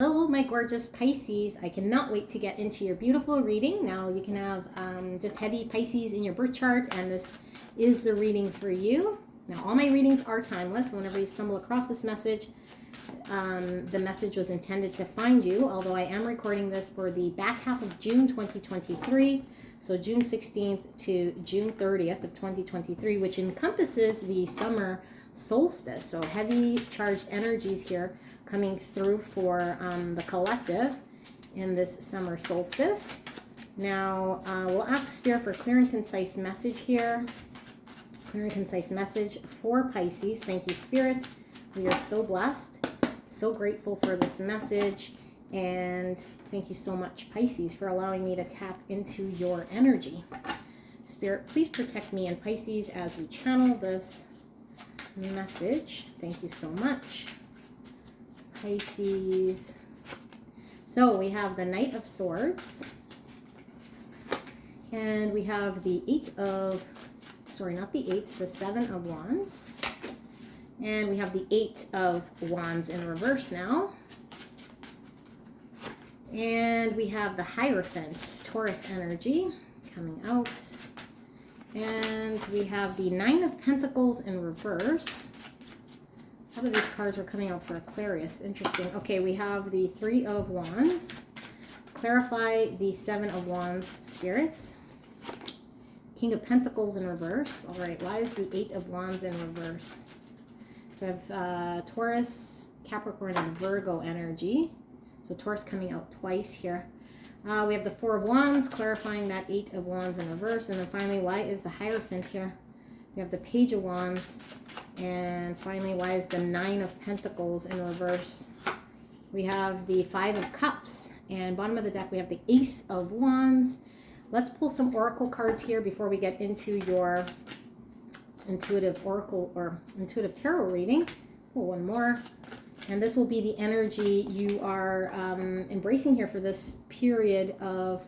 Hello, my gorgeous Pisces. I cannot wait to get into your beautiful reading. Now you can have just heavy Pisces in your birth chart, and this is the reading for you. Now all my readings are timeless. Whenever you stumble across this message, the message was intended to find you, although I am recording this for the back half of June 2023. So June 16th to June 30th of 2023, which encompasses the summer solstice. So heavy charged energies here coming through for the collective in this summer solstice. Now, we'll ask Spirit for clear and concise message here. Clear and concise message for Pisces. Thank you, Spirit. We are so blessed, so grateful for this message. And thank you so much, Pisces, for allowing me to tap into your energy. Spirit, please protect me and Pisces as we channel this message. Thank you so much, Pisces. So we have the Knight of Swords, and we have the the Seven of Wands, and we have the Eight of Wands in reverse now, and we have the Hierophant, Taurus energy coming out, and we have the Nine of Pentacles in reverse. A lot of these cards are coming out for Aquarius. Interesting. Okay, we have the Three of Wands. Clarify the Seven of Wands, spirits. King of Pentacles in reverse. All right, why is the Eight of Wands in reverse? So I have Taurus, Capricorn, and Virgo energy. So Taurus coming out twice here. We have the Four of Wands, clarifying that Eight of Wands in reverse. And then finally, why is the Hierophant here? We have the Page of Wands. And finally, why is the Nine of Pentacles in reverse? We have the Five of Cups. And bottom of the deck, we have the Ace of Wands. Let's pull some oracle cards here before we get into your intuitive oracle or intuitive tarot reading. Pull one more. And this will be the energy you are embracing here for this period of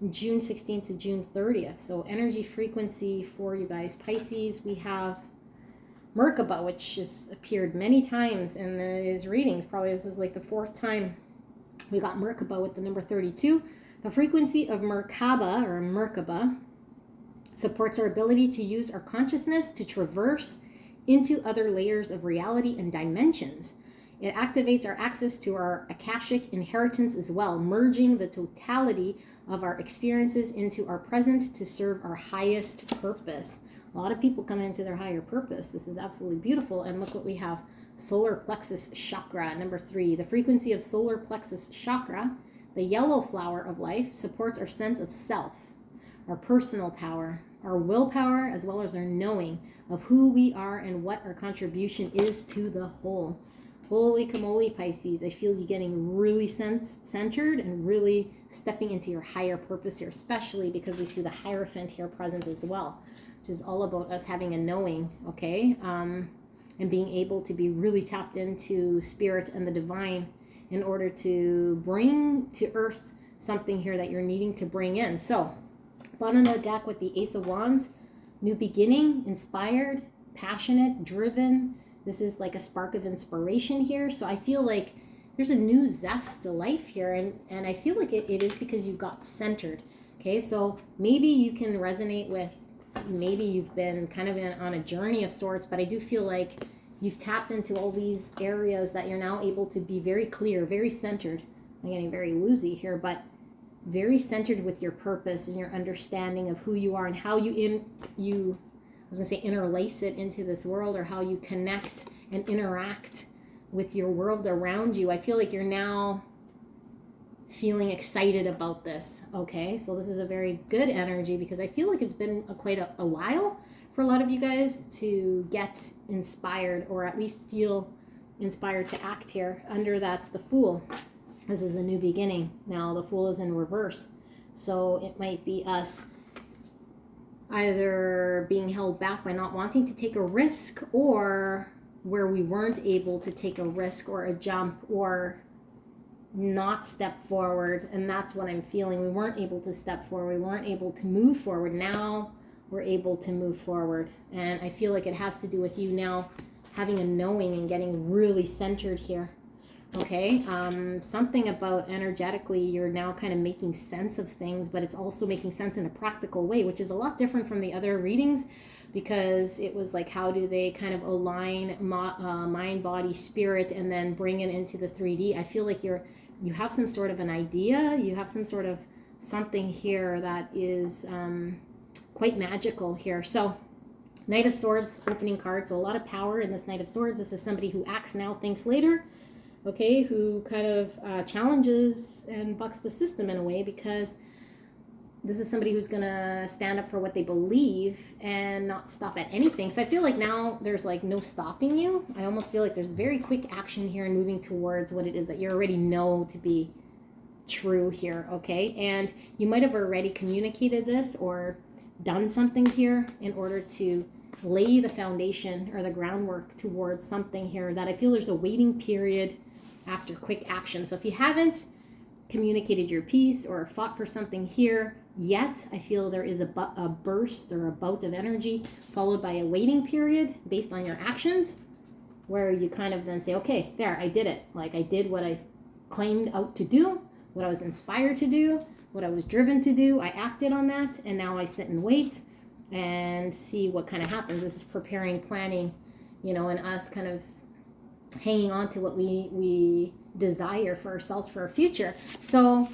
June 16th to June 30th. So energy frequency for you guys. Pisces, we have Merkaba, which has appeared many times in these readings. Probably this is like the fourth time we got Merkaba with the number 32. The frequency of Merkaba supports our ability to use our consciousness to traverse into other layers of reality and dimensions. It activates our access to our Akashic inheritance as well, merging the totality of our experiences into our present to serve our highest purpose. A lot of people come into their higher purpose. This is absolutely beautiful. And look what we have. Solar plexus chakra, number 3. The frequency of solar plexus chakra, the yellow flower of life, supports our sense of self, our personal power, our willpower, as well as our knowing of who we are and what our contribution is to the whole. Holy camoli, Pisces. I feel you getting really centered and really stepping into your higher purpose here, especially because we see the Hierophant here present as well, which is all about us having a knowing, okay? And being able to be really tapped into spirit and the divine in order to bring to earth something here that you're needing to bring in. So, bottom of the deck with the Ace of Wands, new beginning, inspired, passionate, driven. This is like a spark of inspiration here. So I feel like there's a new zest to life here. And I feel like it is because you got centered. Okay, so maybe you can resonate with, maybe you've been kind of on a journey of sorts, but I do feel like you've tapped into all these areas that you're now able to be very clear, very centered. I'm getting very woozy here, but very centered with your purpose and your understanding of who you are and how interlace it into this world, or how you connect and interact with your world around you. I feel like you're now feeling excited about this. Okay, so this is a very good energy because I feel like it's been quite a while for a lot of you guys to get inspired, or at least feel inspired to act here. Under that's the Fool. This is a new beginning. Now the Fool is in reverse. So it might be us either being held back by not wanting to take a risk, or where we weren't able to take a risk or a jump or not step forward. And that's what I'm feeling. We weren't able to step forward. We weren't able to move forward. Now we're able to move forward. And I feel like it has to do with you now having a knowing and getting really centered here. Okay, something about energetically, you're now kind of making sense of things, but it's also making sense in a practical way, which is a lot different from the other readings, because it was like, how do they kind of align mind, body, spirit, and then bring it into the 3D? I feel like you have some sort of an idea, you have some sort of something here that is quite magical here. So Knight of Swords, opening card, so a lot of power in this Knight of Swords. This is somebody who acts now, thinks later. Okay, who kind of challenges and bucks the system in a way, because this is somebody who's gonna stand up for what they believe and not stop at anything. So I feel like now there's like no stopping you. I almost feel like there's very quick action here and moving towards what it is that you already know to be true here, okay? And you might have already communicated this or done something here in order to lay the foundation or the groundwork towards something here that I feel there's a waiting period after quick action. So if you haven't communicated your piece or fought for something here yet, I feel there is a burst or a bout of energy followed by a waiting period based on your actions, where you kind of then say, okay, there, I did it. Like, I did what I claimed out to do, what I was inspired to do, what I was driven to do. I acted on that, and now I sit and wait and see what kind of happens. This is preparing, planning, and us kind of hanging on to what we desire for ourselves, for our future. So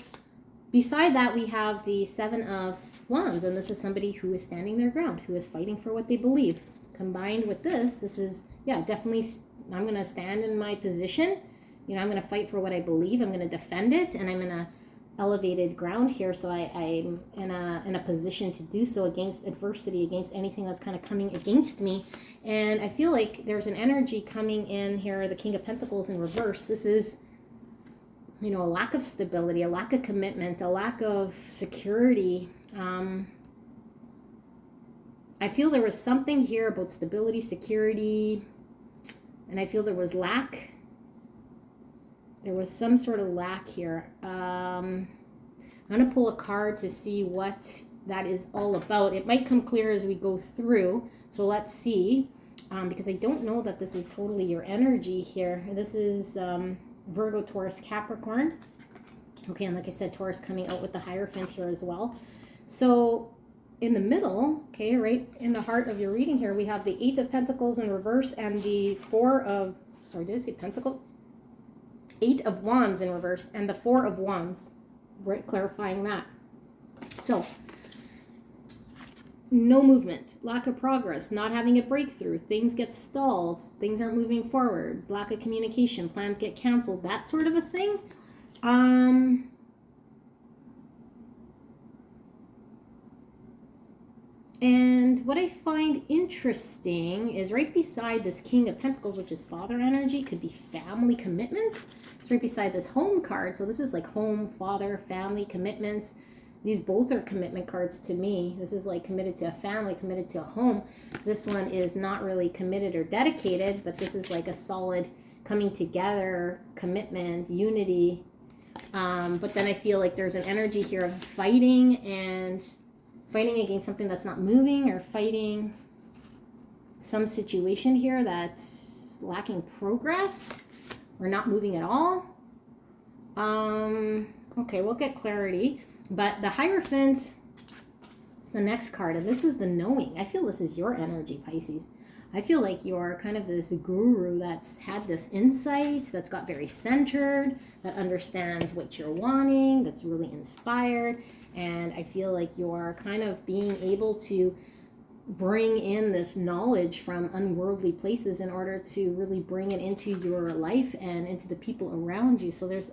beside that, we have the Seven of Wands, and this is somebody who is standing their ground, who is fighting for what they believe. Combined with this is, definitely, I'm going to stand in my position. I'm going to fight for what I believe. I'm going to defend it, and I'm in a elevated ground here, so I'm in a position to do so against adversity, against anything that's kind of coming against me. And I feel like there's an energy coming in here, the King of Pentacles in reverse. This is, a lack of stability, a lack of commitment, a lack of security. I feel there was something here about stability, security, and I feel there was lack. There was some sort of lack here. I'm going to pull a card to see what that is all about. It might come clear as we go through. So let's see. Because I don't know that this is totally your energy here. This is Virgo, Taurus, Capricorn. Okay, and like I said, Taurus coming out with the Hierophant here as well. So in the middle, okay, right in the heart of your reading here, we have the Eight of Pentacles in reverse and the did I say Pentacles? Eight of Wands in reverse and the Four of Wands. We're clarifying that. So, no movement, lack of progress, not having a breakthrough, things get stalled, things aren't moving forward, lack of communication, plans get canceled, that sort of a thing. And what I find interesting is right beside this King of Pentacles, which is father energy, could be family commitments. It's right beside this home card. So this is like home, father, family, commitments. These both are commitment cards to me. This is like committed to a family, committed to a home. This one is not really committed or dedicated, but this is like a solid coming together, commitment, unity. But then I feel like there's an energy here of fighting against something that's not moving, or fighting some situation here that's lacking progress or not moving at all. Okay, we'll get clarity. But the Hierophant is the next card, and this is the knowing. I feel this is your energy, Pisces. I feel like you're kind of this guru that's had this insight, that's got very centered, that understands what you're wanting, that's really inspired. And I feel like you're kind of being able to bring in this knowledge from unworldly places in order to really bring it into your life and into the people around you. So there's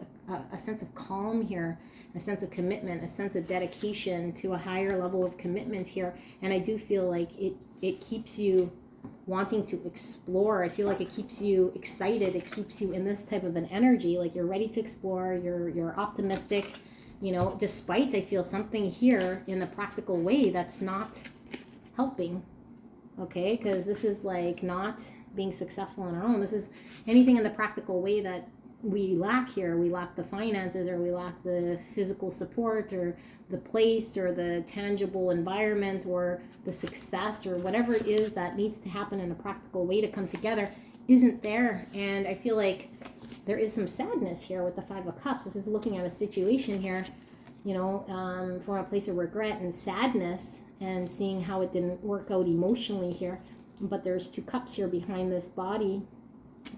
a sense of calm here, a sense of commitment, a sense of dedication to a higher level of commitment here. And I do feel like it keeps you wanting to explore. I feel like it keeps you excited. It keeps you in this type of an energy, like you're ready to explore, you're optimistic, despite I feel something here in a practical way that's not helping, okay? Because this is like not being successful on our own. This is anything in the practical way that we lack here. We lack the finances, or we lack the physical support, or the place, or the tangible environment, or the success, or whatever it is that needs to happen in a practical way to come together. isn't there. And I feel like there is some sadness here with the Five of Cups. This is looking at a situation here, you know, from a place of regret and sadness, and seeing how it didn't work out emotionally here. But there's 2 cups here behind this body,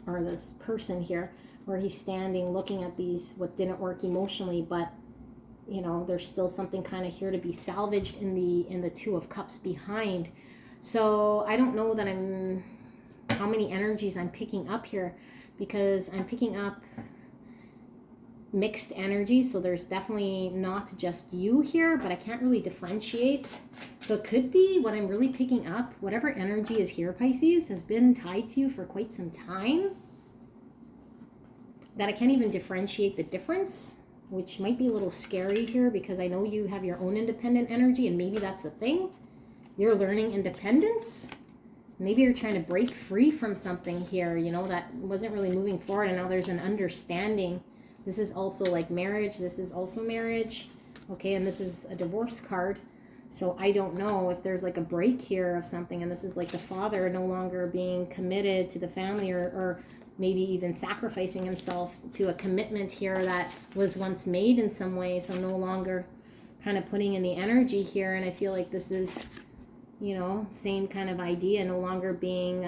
or this person here, where he's standing looking at these, what didn't work emotionally, but you know, there's still something kind of here to be salvaged in the 2 of Cups behind. So I don't know that how many energies I'm picking up here, because I'm picking up mixed energy. So there's definitely not just you here, but I can't really differentiate. So it could be what I'm really picking up, whatever energy is here, Pisces, has been tied to you for quite some time, that I can't even differentiate the difference, which might be a little scary here, because I know you have your own independent energy, and maybe that's the thing. You're learning independence. Maybe you're trying to break free from something here, you know, that wasn't really moving forward, and now there's an understanding. This is also like marriage. This is also marriage. Okay, and this is a divorce card. So I don't know if there's like a break here of something, and this is like the father no longer being committed to the family, or maybe even sacrificing himself to a commitment here that was once made in some way. So no longer kind of putting in the energy here. And I feel like this is, you know, same kind of idea, no longer being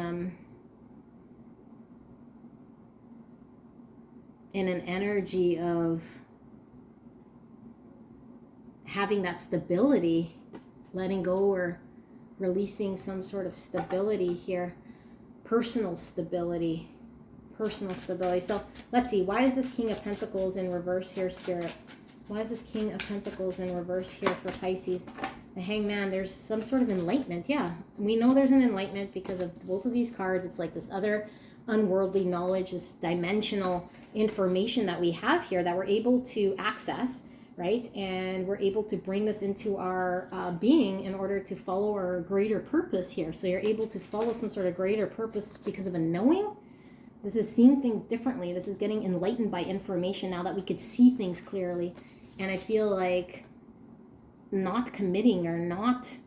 in an energy of having that stability, letting go or releasing some sort of stability here, personal stability. So let's see, why is this King of Pentacles in reverse here, Spirit? Why is this King of Pentacles in reverse here for Pisces? The Hangman, there's some sort of enlightenment. Yeah, we know there's an enlightenment because of both of these cards. It's like this other unworldly knowledge, this dimensional information that we have here that we're able to access, right? And we're able to bring this into our being in order to follow our greater purpose here. So you're able to follow some sort of greater purpose because of a knowing. This is seeing things differently. This is getting enlightened by information now that we could see things clearly. And I feel like not committing, or not,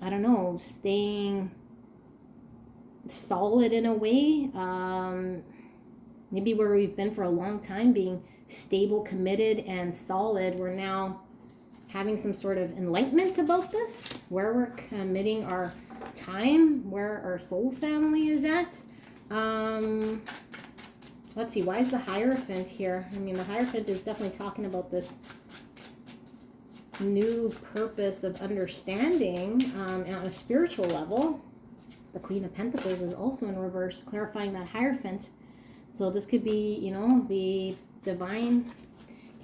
I don't know, staying solid in a way. Maybe where we've been for a long time, being stable, committed, and solid, we're now having some sort of enlightenment about this, where we're committing our time, where our soul family is at. Let's see, why is the Hierophant here? I mean, the Hierophant is definitely talking about this new purpose of understanding on a spiritual level. The Queen of Pentacles is also in reverse, clarifying that Hierophant. So this could be, you know, the divine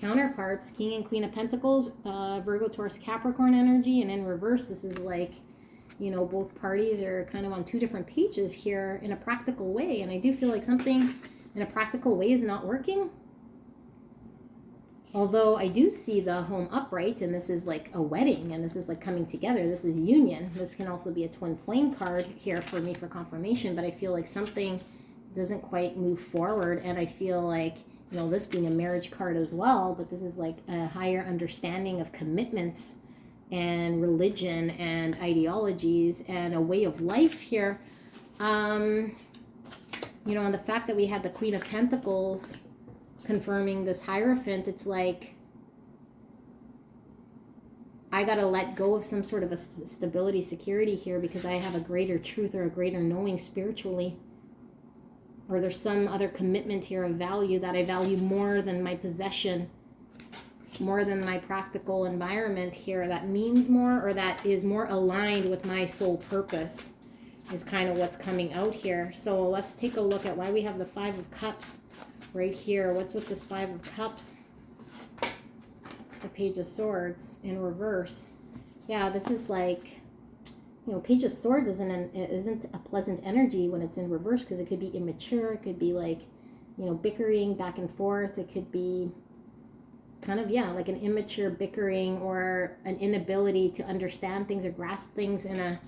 counterparts, King and Queen of Pentacles, Virgo, Taurus, Capricorn energy, and in reverse, this is like, you know, both parties are kind of on 2 different pages here in a practical way. And I do feel like something in a practical way is not working. Although I do see the home upright, and this is like a wedding, and this is like coming together. This is union. This can also be a twin flame card here for me for confirmation, but I feel like something doesn't quite move forward. And I feel like, you know, this being a marriage card as well, but this is like a higher understanding of commitments and religion and ideologies and a way of life here. You know, and the fact that we had the Queen of Pentacles confirming this Hierophant, it's like I got to let go of some sort of a stability, security here, because I have a greater truth or a greater knowing spiritually. Or there's some other commitment here of value that I value more than my possession, more than my practical environment here, that means more, or that is more aligned with my soul purpose, is kind of what's coming out here. So let's take a look at why we have the Five of Cups right here. What's with this Five of Cups? The Page of Swords in reverse. Yeah, this is like, you know, Page of Swords isn't a pleasant energy when it's in reverse, because it could be immature. It could be like, you know, bickering back and forth. It could be kind of, yeah, like an immature bickering, or an inability to understand things or grasp things in a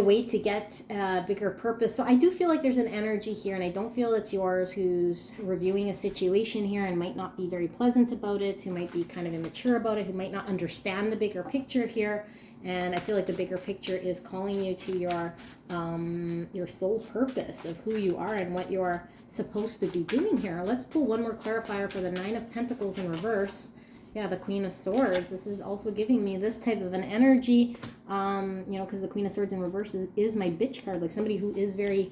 way to get a bigger purpose. So I do feel like there's an energy here, and I don't feel it's yours, who's reviewing a situation here and might not be very pleasant about it, who might be kind of immature about it, who might not understand the bigger picture here. And I feel like the bigger picture is calling you to your soul purpose of who you are and what you're supposed to be doing here. Let's pull one more clarifier for the Nine of Pentacles in reverse. Yeah, the Queen of Swords. This is also giving me this type of an energy, you know, because the Queen of Swords in reverse is my bitch card. Like somebody who is very,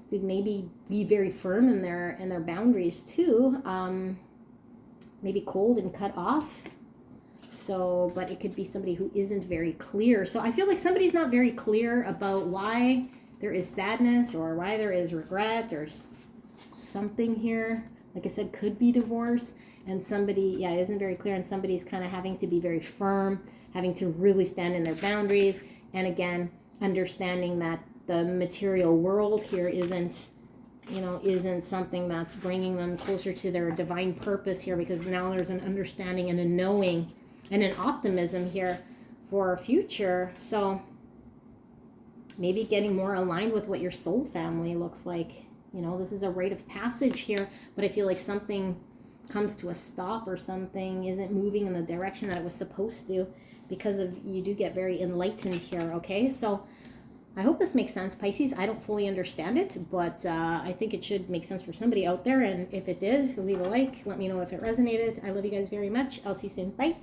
to maybe be very firm in their boundaries too. Maybe cold and cut off. So, but it could be somebody who isn't very clear. So I feel like somebody's not very clear about why there is sadness or why there is regret or something here. Like I said, could be divorce. And somebody, yeah, isn't very clear, and somebody's kind of having to be very firm, having to really stand in their boundaries. And again, understanding that the material world here isn't, you know, isn't something that's bringing them closer to their divine purpose here, because now there's an understanding and a knowing and an optimism here for our future. So maybe getting more aligned with what your soul family looks like. You know, this is a rite of passage here, but I feel like something comes to a stop or something isn't moving in the direction that it was supposed to, because of, you do get very enlightened here. Okay, so I hope this makes sense, Pisces. I don't fully understand it, but I think it should make sense for somebody out there. And if it did, leave a like. Let me know if it resonated. I love you guys very much. I'll see you soon. Bye.